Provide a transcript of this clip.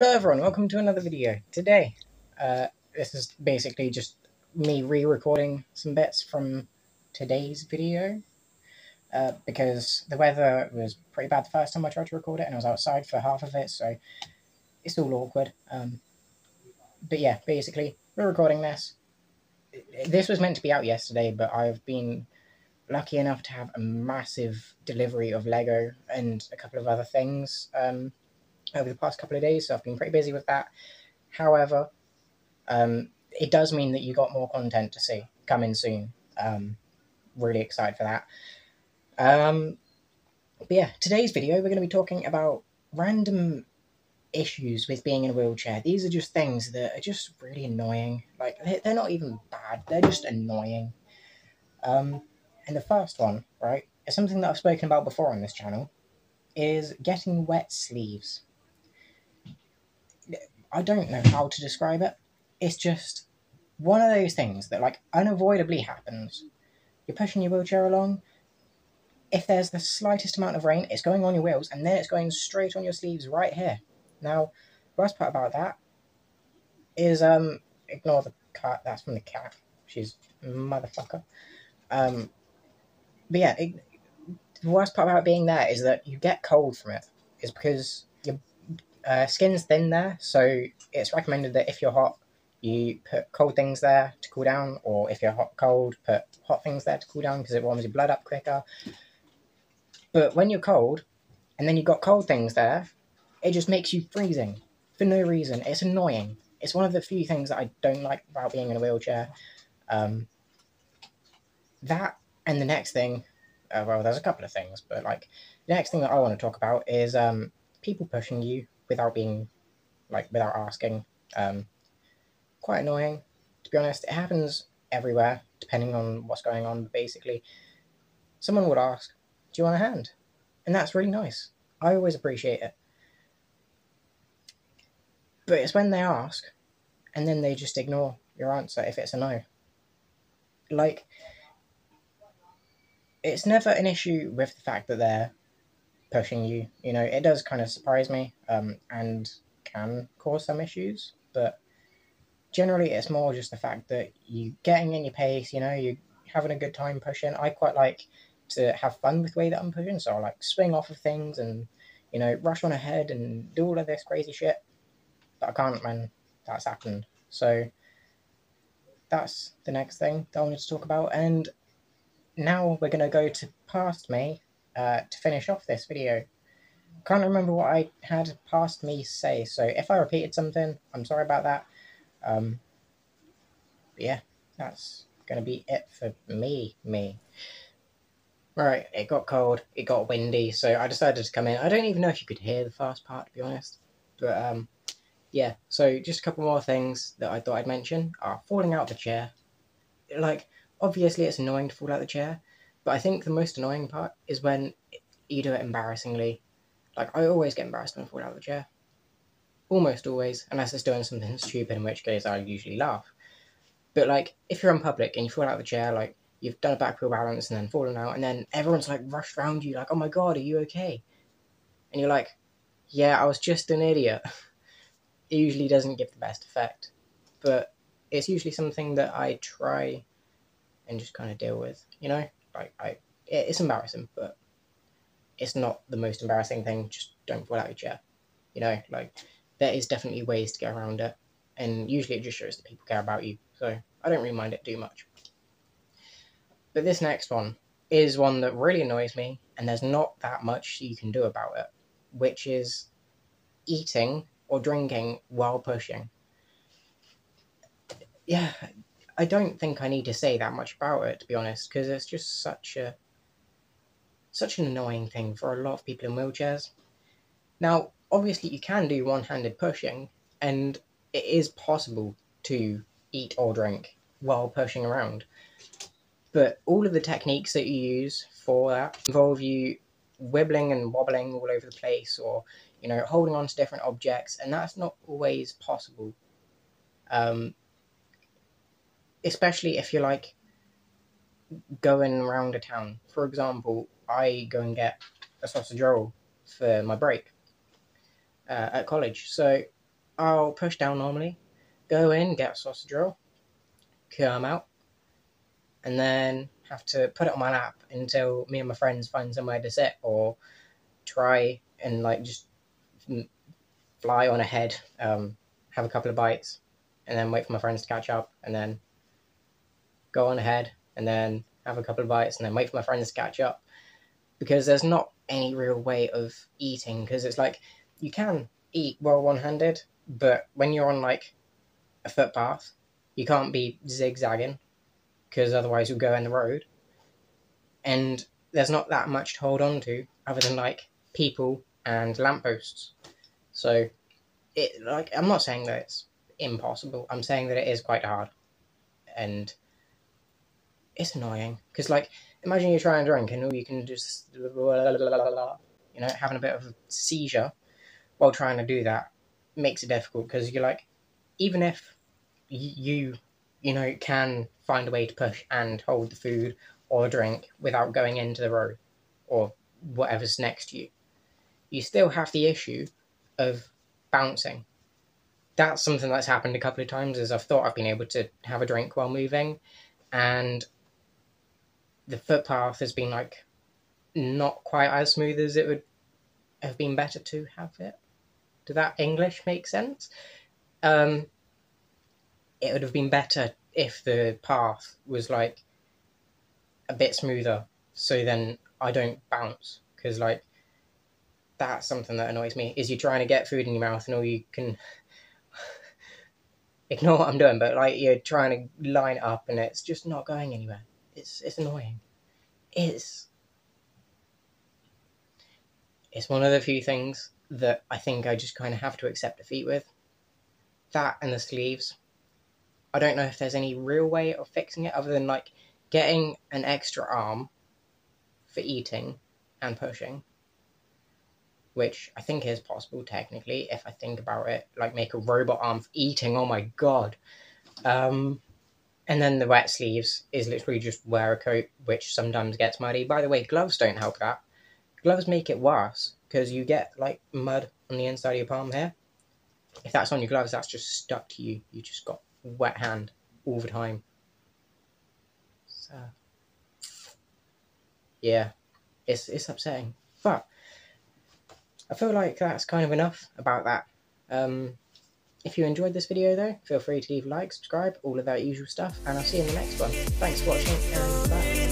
Hello everyone, welcome to another video. Today, this is basically just me re-recording some bits from today's video, because the weather was pretty bad the first time I tried to record it, and I was outside for half of it, so it's all awkward. But yeah, basically, we're recording this. This was meant to be out yesterday, but I've been lucky enough to have a massive delivery of Lego and a couple of other things over the past couple of days, so I've been pretty busy with that. However, it does mean that you got more content to see coming soon. Really excited for that. But yeah, today's video we're going to be talking about random issues with being in a wheelchair. These are just things that are just really annoying. Like, they're not even bad, they're just annoying. And the first one, right, is something that I've spoken about before on this channel, is getting wet sleeves. I don't know how to describe it. It's just one of those things that, like, unavoidably happens. You're pushing your wheelchair along. If there's the slightest amount of rain, it's going on your wheels, and then it's going straight on your sleeves right here. Now, the worst part about that is, ignore the cat. That's from the cat. She's a motherfucker. But yeah, the worst part about being there is that you get cold from it. Is because your skin's thin there, so it's recommended that if you're hot, you put cold things there to cool down, or if you're cold, put hot things there to cool down because it warms your blood up quicker. But when you're cold, and then you've got cold things there, it just makes you freezing for no reason. It's annoying. It's one of the few things that I don't like about being in a wheelchair. That and the next thing, well, there's a couple of things, but like the next thing that I want to talk about is people pushing you without being, like, without asking. Quite annoying, to be honest. It happens everywhere, depending on what's going on. But basically, someone would ask, "Do you want a hand?" And that's really nice. I always appreciate it. But it's when they ask, and then they just ignore your answer if it's a no. Like, it's never an issue with the fact that they're pushing you. You know, it does kind of surprise me, and can cause some issues, but generally it's more just the fact that you getting in your pace, you know, you having a good time pushing. I quite like to have fun with the way that I'm pushing, so I like swing off of things and, you know, rush on ahead and do all of this crazy shit. But I can't when that's happened. So that's the next thing that I wanted to talk about. And now we're going to go to past me to finish off this video. Can't remember what I had past me say, so if I repeated something, I'm sorry about that. But yeah, that's going to be it for me. Right, it got cold, it got windy, so I decided to come in. I don't even know if you could hear the fast part, to be honest. But yeah, so just a couple more things that I thought I'd mention are falling out of the chair. Like, obviously it's annoying to fall out of the chair, but I think the most annoying part is when you do it embarrassingly. Like, I always get embarrassed when I fall out of the chair. Almost always, unless it's doing something stupid, in which case I usually laugh. But like, if you're in public and you fall out of the chair, like, you've done a back wheel balance and then fallen out, and then everyone's like rushed around you, like, "Oh my god, are you okay?" And you're like, "Yeah, I was just an idiot." It usually doesn't give the best effect, but it's usually something that I try and just kind of deal with, you know? Like, it's embarrassing, but it's not the most embarrassing thing. Just don't fall out of your chair, you know? Like, there is definitely ways to get around it, and usually it just shows that people care about you, so I don't really mind it too much. But this next one is one that really annoys me, and there's not that much you can do about it, which is eating or drinking while pushing. Yeah, I don't think I need to say that much about it, to be honest, because it's just such an annoying thing for a lot of people in wheelchairs. Now, obviously, you can do one-handed pushing, and it is possible to eat or drink while pushing around. But all of the techniques that you use for that involve you wibbling and wobbling all over the place, or, you know, holding on to different objects, and that's not always possible. Especially if you're like going around a town. For example, I go and get a sausage roll for my break at college. So I'll push down normally, go in, get a sausage roll, come out, and then have to put it on my lap until me and my friends find somewhere to sit, or try and like just fly on ahead, have a couple of bites, and then wait for my friends to catch up, and then go on ahead, and then have a couple of bites, and then wait for my friends to catch up. Because there's not any real way of eating, because it's like you can eat well one-handed, but when you're on like a footpath, you can't be zigzagging, because otherwise you'll go in the road, and there's not that much to hold on to other than like people and lampposts. So it, like, I'm not saying that it's impossible, I'm saying that it is quite hard, and it's annoying, because like, imagine you try and drink and all you can just, you know, having a bit of a seizure while trying to do that makes it difficult, because you're like, even if you know, can find a way to push and hold the food or drink without going into the road or whatever's next to you, you still have the issue of bouncing. That's something that's happened a couple of times, as I've thought I've been able to have a drink while moving, and the footpath has been like not quite as smooth as it would have been better to have it. Does that English make sense? It would have been better if the path was like a bit smoother, so then I don't bounce, because like, that's something that annoys me, is you're trying to get food in your mouth and all you can ignore what I'm doing, but like, you're trying to line it up and it's just not going anywhere. It's annoying. It's one of the few things that I think I just kind of have to accept defeat with. That and the sleeves. I don't know if there's any real way of fixing it other than like getting an extra arm for eating and pushing, which I think is possible technically if I think about it. Like, make a robot arm for eating, oh my god. And then the wet sleeves is literally just wear a coat, which sometimes gets muddy. By the way, gloves don't help that. Gloves make it worse, because you get like mud on the inside of your palm here. If that's on your gloves, that's just stuck to you. You just got wet hand all the time. So yeah, it's upsetting. But I feel like that's kind of enough about that. If you enjoyed this video though, feel free to leave a like, subscribe, all of that usual stuff, and I'll see you in the next one. Thanks for watching, and bye.